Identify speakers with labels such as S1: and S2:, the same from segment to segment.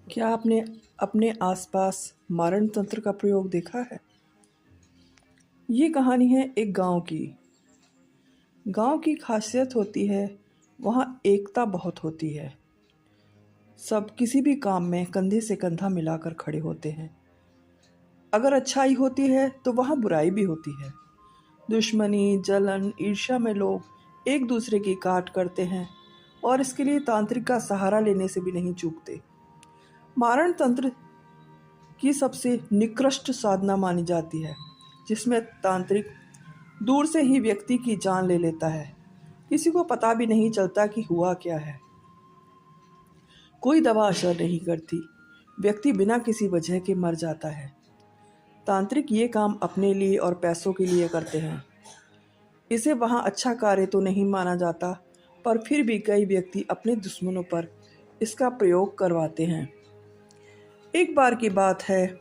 S1: क्या आपने अपने आसपास मारण तंत्र का प्रयोग देखा है? ये कहानी है एक गांव की। गांव की खासियत होती है वहाँ एकता बहुत होती है। सब किसी भी काम में कंधे से कंधा मिलाकर खड़े होते हैं। अगर अच्छाई होती है तो वहाँ बुराई भी होती है। दुश्मनी, जलन, ईर्ष्या में लोग एक दूसरे की काट करते हैं और इसके लिए तांत्रिक का सहारा लेने से भी नहीं चूकते। मारण तंत्र की सबसे निकृष्ट साधना मानी जाती है, जिसमें तांत्रिक दूर से ही व्यक्ति की जान ले लेता है। किसी को पता भी नहीं चलता कि हुआ क्या है। कोई दवा असर नहीं करती, व्यक्ति बिना किसी वजह के मर जाता है। तांत्रिक ये काम अपने लिए और पैसों के लिए करते हैं। इसे वहाँ अच्छा कार्य तो नहीं माना जाता, पर फिर भी कई व्यक्ति अपने दुश्मनों पर इसका प्रयोग करवाते हैं। एक बार की बात है,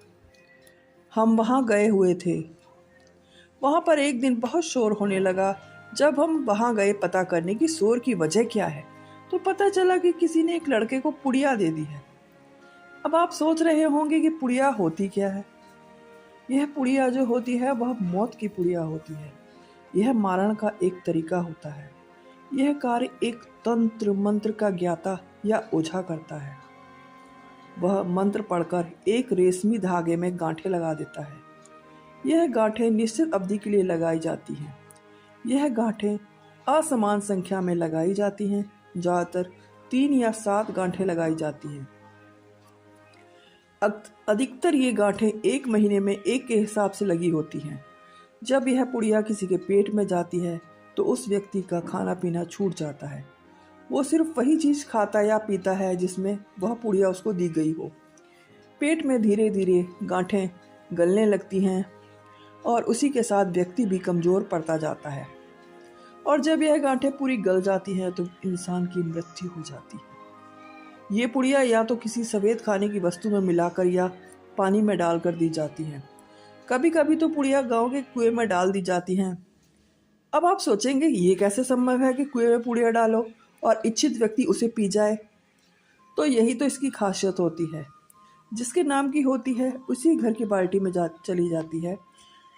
S1: हम वहाँ गए हुए थे। वहाँ पर एक दिन बहुत शोर होने लगा। जब हम वहाँ गए पता करने की शोर की वजह क्या है, तो पता चला कि किसी ने एक लड़के को पुड़िया दे दी है। अब आप सोच रहे होंगे कि पुड़िया होती क्या है। यह पुड़िया जो होती है वह मौत की पुड़िया होती है। यह मारण का एक तरीका होता है। यह कार्य एक तंत्र मंत्र का ज्ञाता या ओझा करता है। वह मंत्र पढ़कर एक रेशमी धागे में गांठें लगा देता है। यह गांठें निश्चित अवधि के लिए लगाई जाती हैं। यह गांठें असमान संख्या में लगाई जाती हैं। ज़्यादातर 3 या 7 गांठें लगाई जाती हैं। अधिकतर ये गांठें 1 महीने में एक के हिसाब से लगी होती हैं। जब यह पुड़िया किसी के पेट में जाती है तो उस व्यक्ति का खाना पीना छूट जाता है। वो सिर्फ वही चीज़ खाता या पीता है जिसमें वह पुड़िया उसको दी गई हो। पेट में धीरे धीरे गांठें गलने लगती हैं और उसी के साथ व्यक्ति भी कमज़ोर पड़ता जाता है। और जब यह गांठें पूरी गल जाती हैं तो इंसान की मृत्यु हो जाती है। ये पुड़िया या तो किसी सफ़ेद खाने की वस्तु में मिलाकर या पानी में डालकर दी जाती हैं। कभी कभी तो पुड़िया गांव के कुएं में डाल दी जाती हैं। अब आप सोचेंगे ये कैसे संभव है कि कुएं में पुड़िया डालो और इच्छित व्यक्ति उसे पी जाए। तो यही तो इसकी खासियत होती है। जिसके नाम की होती है उसी घर की बाल्टी में चली जाती है।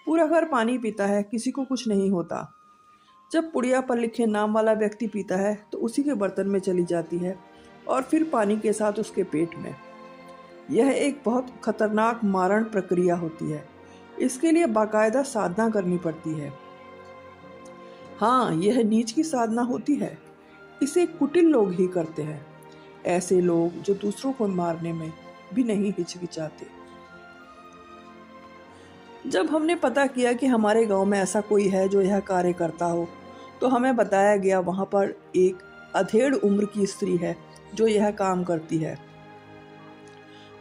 S1: पूरा घर पानी पीता है, किसी को कुछ नहीं होता। जब पुड़िया पर लिखे नाम वाला व्यक्ति पीता है तो उसी के बर्तन में चली जाती है और फिर पानी के साथ उसके पेट में। यह एक बहुत खतरनाक मारण प्रक्रिया होती है। इसके लिए बाकायदा साधना करनी पड़ती है। हाँ, यह नीच की साधना होती है। इसे कुटिल लोग ही करते हैं। ऐसे लोग जो दूसरों को मारने में भी नहीं हिचकिचाते। जब हमने पता किया कि हमारे गांव में ऐसा कोई है जो यह कार्य करता हो, तो हमें बताया गया वहाँ पर एक अधेड़ उम्र की स्त्री है जो यह काम करती है।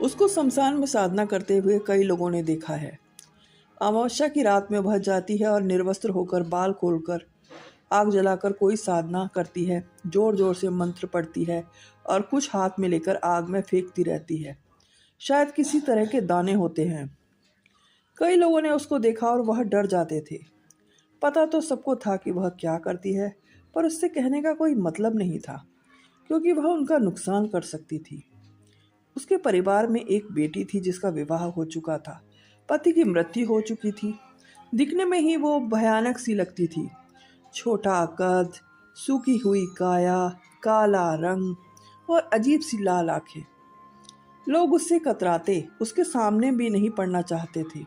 S1: उसको शमशान में साधना करते हुए कई लोगों ने देखा है। अमावस्या की रात में वह जाती है और निर्वस्त्र होकर बाल खोलकर आग जलाकर कोई साधना करती है। जोर जोर से मंत्र पढ़ती है और कुछ हाथ में लेकर आग में फेंकती रहती है। शायद किसी तरह के दाने होते हैं। कई लोगों ने उसको देखा और वह डर जाते थे। पता तो सबको था कि वह क्या करती है, पर उससे कहने का कोई मतलब नहीं था, क्योंकि वह उनका नुकसान कर सकती थी। उसके परिवार में एक बेटी थी जिसका विवाह हो चुका था। पति की मृत्यु हो चुकी थी। दिखने में ही वो भयानक सी लगती थी। छोटा कद, सूखी हुई काया, काला रंग और अजीब सी लाल आंखें। लोग उससे कतराते, उसके सामने भी नहीं पड़ना चाहते थे।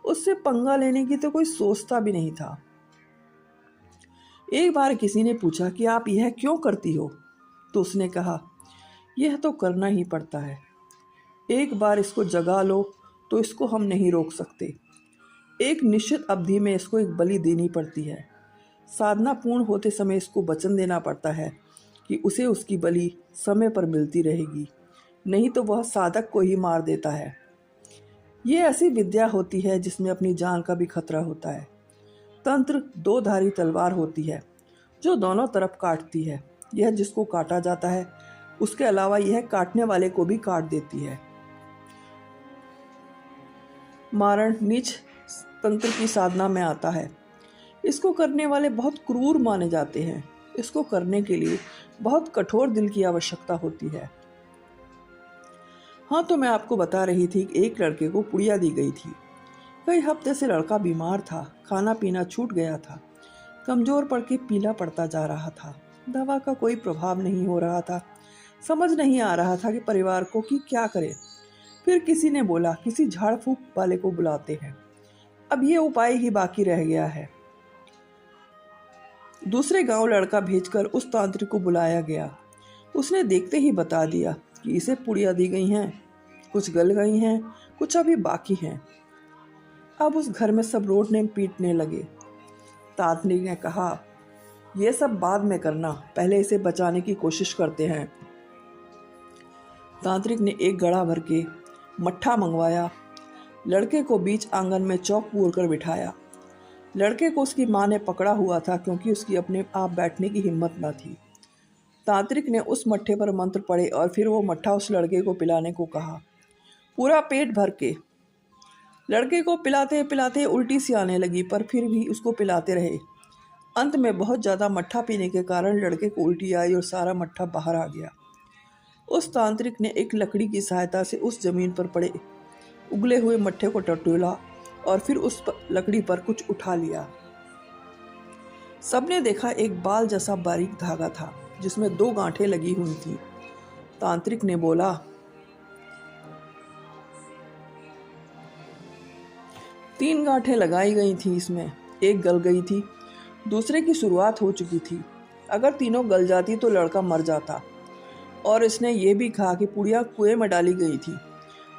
S1: उससे पंगा लेने की तो कोई सोचता भी नहीं था। एक बार किसी ने पूछा कि आप यह क्यों करती हो, तो उसने कहा, यह तो करना ही पड़ता है। एक बार इसको जगा लो तो इसको हम नहीं रोक सकते। एक निश्चित अवधि में इसको एक बलि देनी पड़ती है। साधना पूर्ण होते समय इसको वचन देना पड़ता है कि उसे उसकी बलि समय पर मिलती रहेगी, नहीं तो वह साधक को ही मार देता है। ये ऐसी विद्या होती है जिसमें अपनी जान का भी खतरा होता है। तंत्र 2 धारी तलवार होती है जो दोनों तरफ काटती है। यह जिसको काटा जाता है उसके अलावा यह काटने वाले को भी काट देती है। मारण नीच तंत्र की साधना में आता है। इसको करने वाले बहुत क्रूर माने जाते हैं। इसको करने के लिए बहुत कठोर दिल की आवश्यकता होती है। हाँ, तो मैं आपको बता रही थी कि एक लड़के को पुड़िया दी गई थी। कई हफ्ते से लड़का बीमार था, खाना पीना छूट गया था, कमज़ोर पड़ के पीला पड़ता जा रहा था। दवा का कोई प्रभाव नहीं हो रहा था। समझ नहीं आ रहा था कि परिवार को कि क्या करे। फिर किसी ने बोला किसी झाड़ फूक वाले को बुलाते हैं। अब ये उपाय ही बाकी रह गया है। दूसरे गांव लड़का भेजकर उस तांत्रिक को बुलाया गया। उसने देखते ही बता दिया कि इसे पुड़िया दी गई हैं, कुछ गल गई हैं, कुछ अभी बाकी हैं। अब उस घर में सब रोटने पीटने लगे। तांत्रिक ने कहा, यह सब बाद में करना, पहले इसे बचाने की कोशिश करते हैं। तांत्रिक ने एक गड़ा भर के मट्ठा मंगवाया। लड़के को बीच आंगन में चौक पूर कर बिठाया। लड़के को उसकी माँ ने पकड़ा हुआ था क्योंकि उसकी अपने आप बैठने की हिम्मत न थी। तांत्रिक ने उस मट्ठे पर मंत्र पढ़े और फिर वो मट्ठा उस लड़के को पिलाने को कहा, पूरा पेट भर के। लड़के को पिलाते पिलाते उल्टी सी आने लगी, पर फिर भी उसको पिलाते रहे। अंत में बहुत ज़्यादा मट्ठा पीने के कारण लड़के को उल्टी आई और सारा मट्ठा बाहर आ गया। उस तांत्रिक ने एक लकड़ी की सहायता से उस जमीन पर पड़े उगले हुए मट्ठे को टटोला और फिर उस लकड़ी पर कुछ उठा लिया। सबने देखा एक बाल जैसा बारीक धागा था जिसमें 2 गांठें लगी हुई थी। तांत्रिक ने बोला, 3 गांठें लगाई गई थी, इसमें एक गल गई थी, दूसरे की शुरुआत हो चुकी थी। अगर तीनों गल जाती तो लड़का मर जाता। और इसने ये भी कहा कि पुड़िया कुएं में डाली गई थी,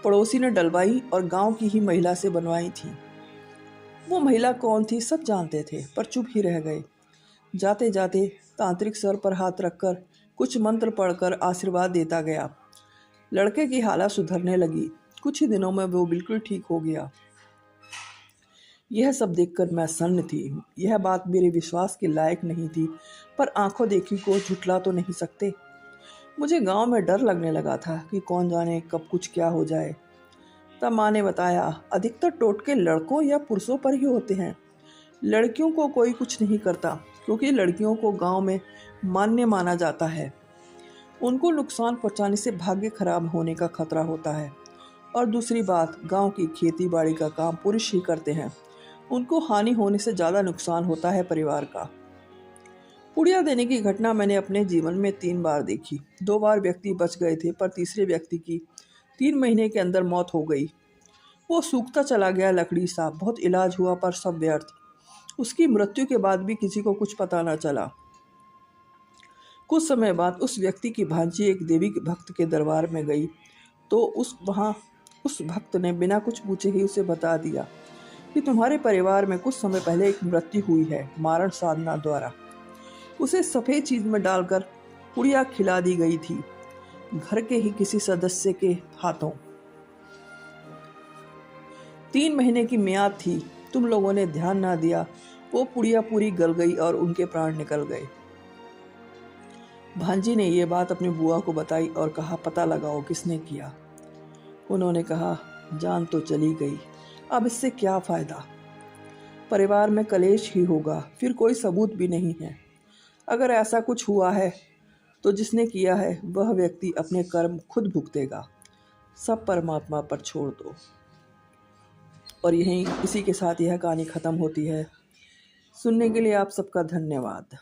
S1: पड़ोसी ने डलवाई और गांव की ही महिला से बनवाई थी। वो महिला कौन थी सब जानते थे, पर चुप ही रह गए। जाते जाते तांत्रिक सर पर हाथ रखकर कुछ मंत्र पढ़कर आशीर्वाद देता गया। लड़के की हालत सुधरने लगी। कुछ ही दिनों में वो बिल्कुल ठीक हो गया। यह सब देखकर मैं सन्न थी। यह बात मेरे विश्वास के लायक नहीं थी, पर आंखों देखी को झुठला तो नहीं सकते। मुझे गांव में डर लगने लगा था कि कौन जाने कब कुछ क्या हो जाए। तब माँ ने बताया, अधिकतर टोटके लड़कों या पुरुषों पर ही होते हैं। लड़कियों को कोई कुछ नहीं करता क्योंकि लड़कियों को गांव में मान्य माना जाता है। उनको नुकसान पहुंचाने से भाग्य खराब होने का खतरा होता है। और दूसरी बात, गांव की खेती बाड़ी का काम पुरुष ही करते हैं। उनको हानि होने से ज़्यादा नुकसान होता है परिवार का। पुड़िया देने की घटना मैंने अपने जीवन में 3 बार देखी। 2 बार व्यक्ति बच गए थे, पर तीसरे व्यक्ति की 3 महीने के अंदर मौत हो गई। वो सूखता चला गया लकड़ी सा। बहुत इलाज हुआ पर सब व्यर्थ। उसकी मृत्यु के बाद भी किसी को कुछ पता न चला। कुछ समय बाद उस व्यक्ति की भांजी एक देवी के भक्त के दरबार में गई तो उस भक्त ने बिना कुछ पूछे ही उसे बता दिया कि तुम्हारे परिवार में कुछ समय पहले एक मृत्यु हुई है मारण साधना द्वारा। उसे सफ़ेद चीज़ में डालकर पुड़िया खिला दी गई थी, घर के ही किसी सदस्य के हाथों। 3 महीने की मियाद थी। तुम लोगों ने ध्यान ना दिया। वो पुड़िया पूरी गल गई और उनके प्राण निकल गए। भांजी ने ये बात अपनी बुआ को बताई और कहा, पता लगाओ किसने किया। उन्होंने कहा, जान तो चली गई, अब इससे क्या फ़ायदा। परिवार में कलेश ही होगा, फिर कोई सबूत भी नहीं है। अगर ऐसा कुछ हुआ है तो जिसने किया है वह व्यक्ति अपने कर्म खुद भुगतेगा। सब परमात्मा पर छोड़ दो। और इसी के साथ यह कहानी ख़त्म होती है। सुनने के लिए आप सबका धन्यवाद।